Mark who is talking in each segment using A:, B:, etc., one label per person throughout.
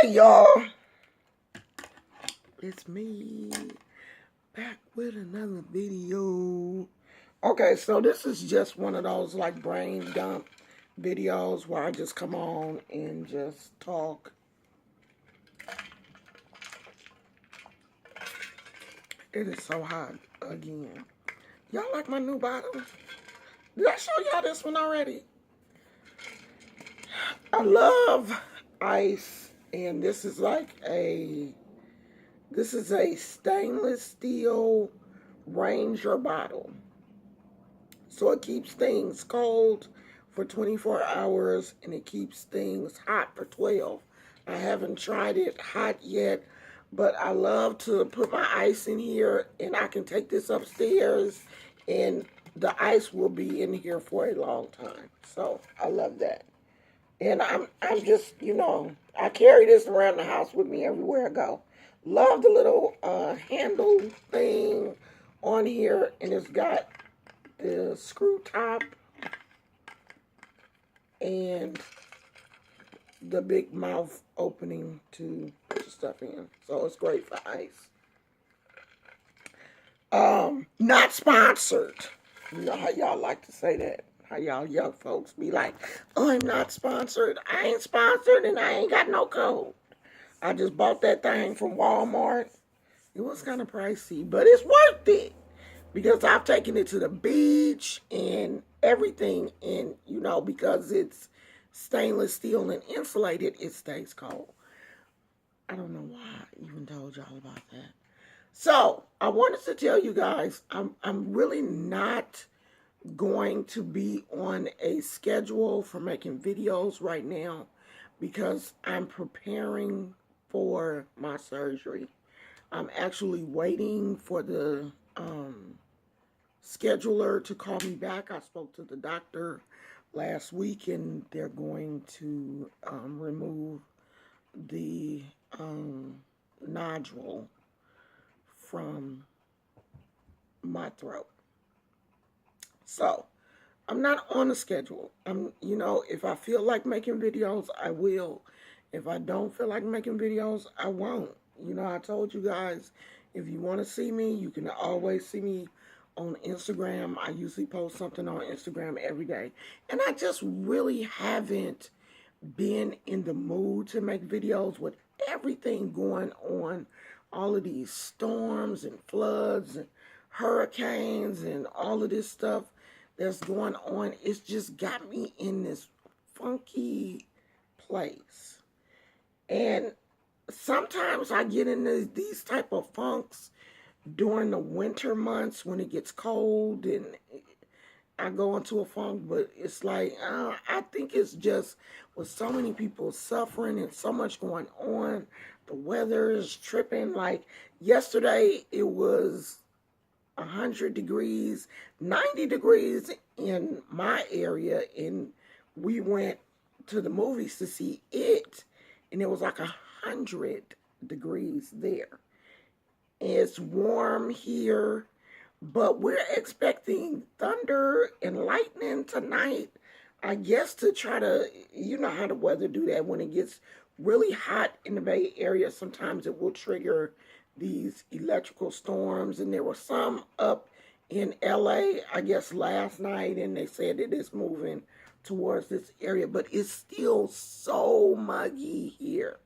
A: Hey y'all, it's me back with another video. Okay, so this is just one of those like brain dump videos where I just come on and just talk. It is so hot again. Y'all like my new bottle? Did I show y'all this one already? I love ice, and this is a stainless steel Ranger bottle. So it keeps things cold for 24 hours and it keeps things hot for 12. I haven't tried it hot yet, but I love to put my ice in here and I can take this upstairs and the ice will be in here for a long time. So I love that. And I'm just, I carry this around the house with me everywhere I go. Love the little handle thing on here, and it's got the screw top and the big mouth opening to put the stuff in. So it's great for ice. Not sponsored. You know how y'all like to say that. How y'all young folks be like, oh, I'm not sponsored. I ain't sponsored and I ain't got no code. I just bought that thing from Walmart. It was kind of pricey, but it's worth it because I've taken it to the beach and everything. And, because it's stainless steel and insulated, it stays cold. I don't know why I even told y'all about that. So I wanted to tell you guys, I'm really not going to be on a schedule for making videos right now because I'm preparing for my surgery. I'm actually waiting for the scheduler to call me back. I spoke to the doctor last week and they're going to remove the nodule from my throat. So I'm not on a schedule. If I feel like making videos, I will. If I don't feel like making videos, I won't. I told you guys, if you want to see me, you can always see me on Instagram. I usually post something on Instagram every day. And I just really haven't been in the mood to make videos with everything going on. All of these storms and floods and hurricanes and all of this stuff that's going on. It's just got me in this funky place. And sometimes I get into these type of funks during the winter months when it gets cold and I go into a funk, but it's like, I think it's just with so many people suffering and so much going on, the weather is tripping. Like yesterday, it was 100 degrees, 90 degrees in my area, and we went to the movies to see it, and it was like 100 degrees there. It's warm here, but we're expecting thunder and lightning tonight, I guess, to try to, you know how the weather do that. When it gets really hot in the Bay Area, sometimes it will trigger these electrical storms. And there were some up in LA, I guess, last night, and they said it is moving towards this area, but it's still so muggy here.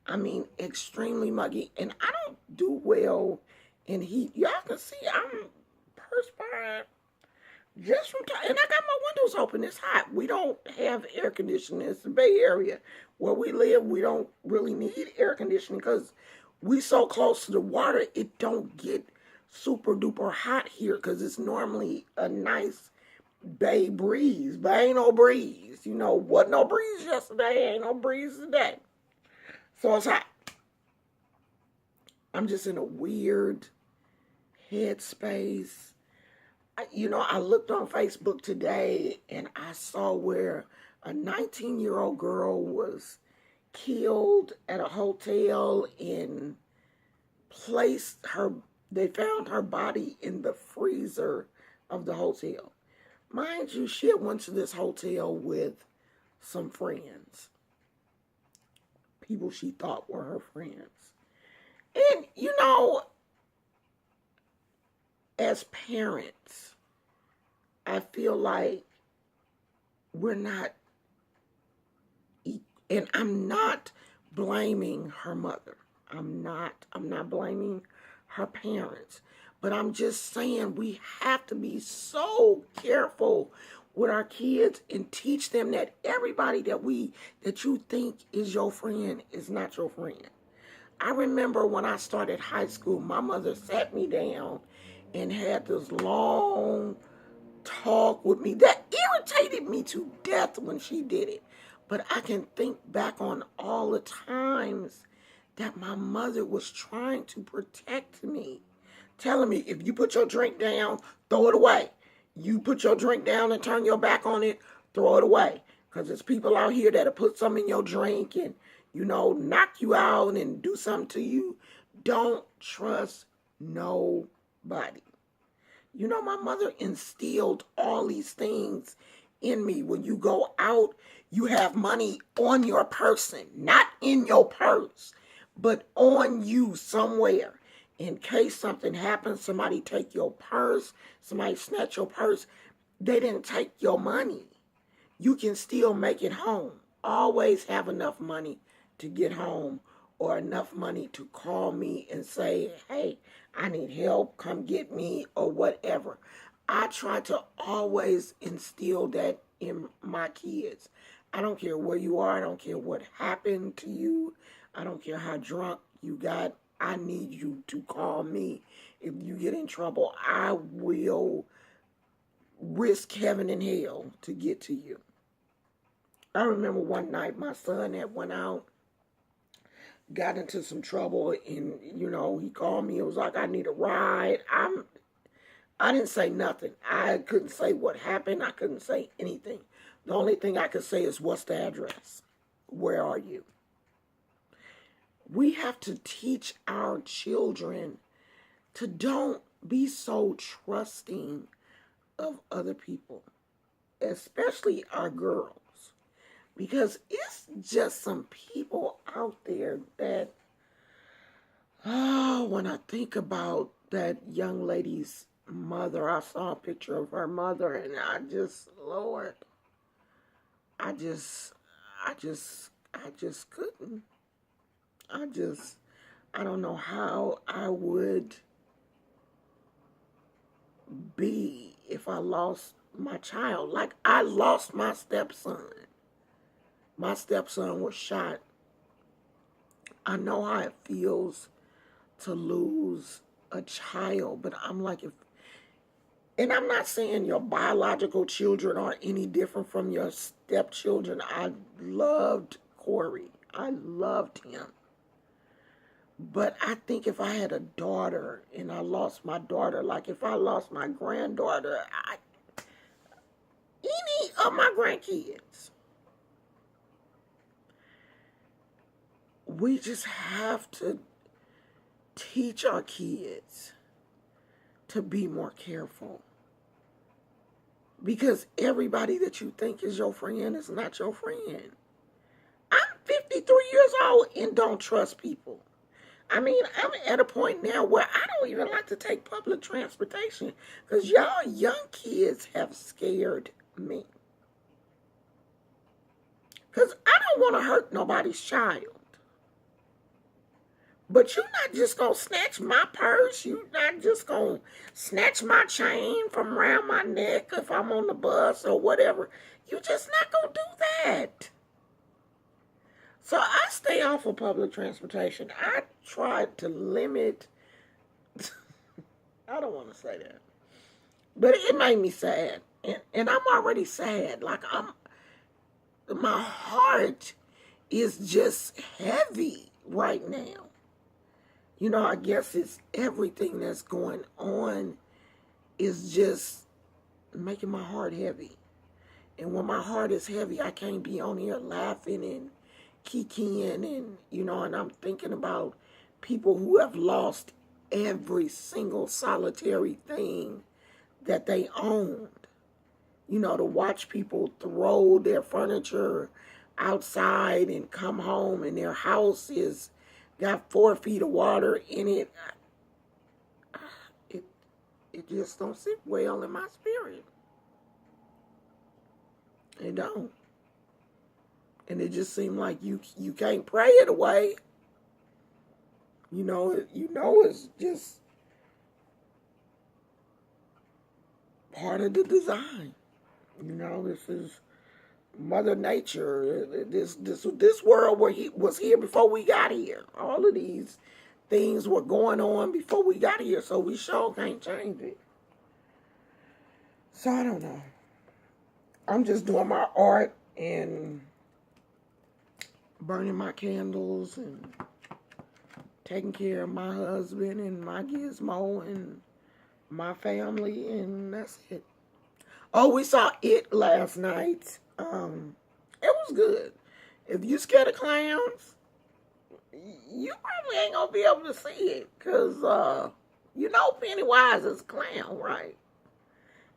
A: I mean, extremely muggy, and I don't do well in heat. Y'all can see I'm perspiring just from time, and I got my windows open. It's hot. We don't have air conditioning. It's the Bay Area where we live. We don't really need air conditioning because we so close to the water. It don't get super duper hot here because it's normally a nice bay breeze, but ain't no breeze. Wasn't no breeze yesterday. Ain't no breeze today. So it's hot. I'm just in a weird headspace. I looked on Facebook today and I saw where a 19-year-old girl was killed at a hotel and they found her body in the freezer of the hotel. Mind you, she had went to this hotel with some friends. people she thought were her friends. And, as parents, I feel like we're not, and I'm not blaming her mother. I'm not blaming her parents. But I'm just saying we have to be so careful with our kids and teach them that everybody that you think is your friend is not your friend. I remember when I started high school, my mother sat me down and had this long talk with me that irritated me to death when she did it. But I can think back on all the times that my mother was trying to protect me, telling me, if you put your drink down, throw it away. You put your drink down and turn your back on it, throw it away. Because there's people out here that'll put some in your drink and, knock you out and do something to you. Don't trust nobody. My mother instilled all these things in me. When you go out, you have money on your person, not in your purse, but on you somewhere. In case something happens, somebody take your purse, somebody snatch your purse, they didn't take your money. You can still make it home. Always have enough money to get home, or enough money to call me and say, hey, I need help, come get me, or whatever. I try to always instill that in my kids. I don't care where you are. I don't care what happened to you. I don't care how drunk you got. I need you to call me. If you get in trouble, I will risk heaven and hell to get to you. I remember one night my son had went out, got into some trouble, and he called me. It was like, I need a ride. I didn't say nothing. I couldn't say what happened. I couldn't say anything. The only thing I could say is, what's the address? Where are you? We have to teach our children to don't be so trusting of other people, especially our girls. Because it's just some people out there that, when I think about that young lady's mother, I saw a picture of her mother, and Lord, I just couldn't. I don't know how I would be if I lost my child. Like, I lost my stepson. My stepson was shot. I know how it feels to lose a child, but I'm like, and I'm not saying your biological children are any different from your stepchildren. I loved Corey. I loved him. But I think if I had a daughter and I lost my daughter, like if I lost my granddaughter, any of my grandkids, we just have to teach our kids to be more careful. Because everybody that you think is your friend is not your friend. I'm 53 years old and don't trust people. I mean, I'm at a point now where I don't even like to take public transportation because y'all young kids have scared me. Because I don't want to hurt nobody's child. But you're not just going to snatch my purse. You're not just going to snatch my chain from around my neck if I'm on the bus or whatever. You're just not going to do that. So I stay off of public transportation. I try to limit, I don't want to say that, but it made me sad. And I'm already sad. Like, my heart is just heavy right now. I guess it's everything that's going on is just making my heart heavy. And when my heart is heavy, I can't be on here laughing and kikiing and, and I'm thinking about people who have lost every single solitary thing that they owned. To watch people throw their furniture, outside and come home and their house is got 4 feet of water in it, it just don't sit well in my spirit. It don't. And it just seemed like you can't pray it away. You know it's just part of the design. This is Mother Nature. This world was here before we got here. All of these things were going on before we got here, so we sure can't change it. So I don't know. I'm just doing my art and burning my candles and taking care of my husband and my gizmo and my family, and that's it. Oh, we saw It last night. It was good. If you scared of clowns, you probably ain't gonna be able to see it, because Pennywise is a clown, right?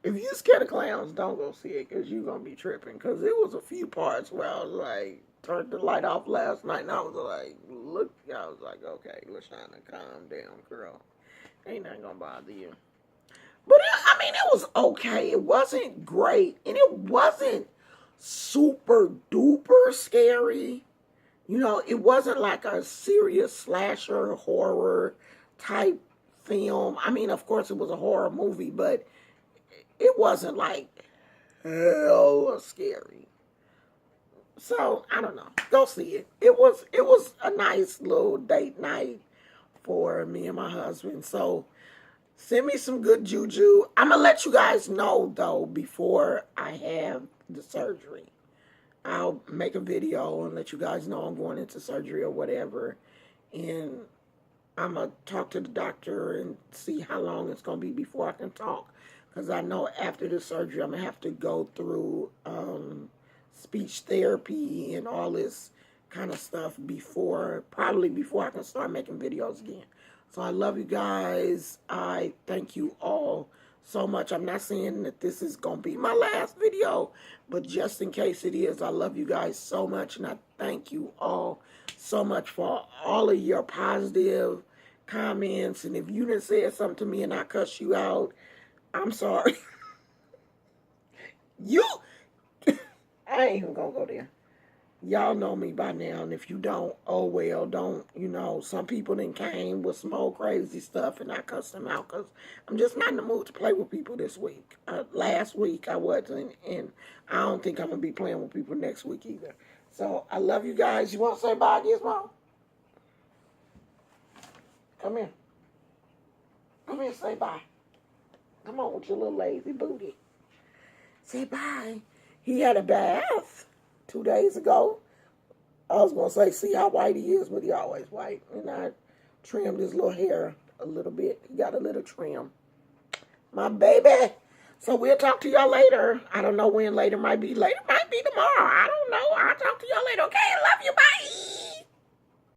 A: If you scared of clowns, don't go see it, because you're gonna be tripping, because it was a few parts where I was like, turned the light off last night, and I was like, okay, LaShawna, calm down, girl. Ain't nothing gonna bother you. But it was okay. It wasn't great, and it wasn't super duper scary. It wasn't like a serious slasher horror type film. Of course it was a horror movie, but it wasn't like hella scary. So, I don't know. Go see it. It was a nice little date night for me and my husband. So, send me some good juju. I'm going to let you guys know, though, before I have the surgery. I'll make a video and let you guys know I'm going into surgery or whatever. And I'm going to talk to the doctor and see how long it's going to be before I can talk. Because I know after the surgery, I'm going to have to go through speech therapy and all this kind of stuff probably before I can start making videos again. So I love you guys. I thank you all so much. I'm not saying that this is going to be my last video, but just in case it is, I love you guys so much, and I thank you all so much for all of your positive comments. And if you didn't say something to me and I cuss you out, I'm sorry. I ain't even going to go there. Y'all know me by now, and if you don't, oh well, don't, some people then came with some old crazy stuff, and I cussed them out, because I'm just not in the mood to play with people this week. Last week I wasn't, and I don't think I'm going to be playing with people next week either. So, I love you guys. You want to say bye, Gizmo? Come here. Come here, say bye. Come on with your little lazy booty. Say bye. He had a bath 2 days ago. I was going to say, see how white he is, but he always white. And I trimmed his little hair a little bit. He got a little trim. My baby. So we'll talk to y'all later. I don't know when later might be. Later might be tomorrow. I don't know. I'll talk to y'all later. Okay, I love you. Bye.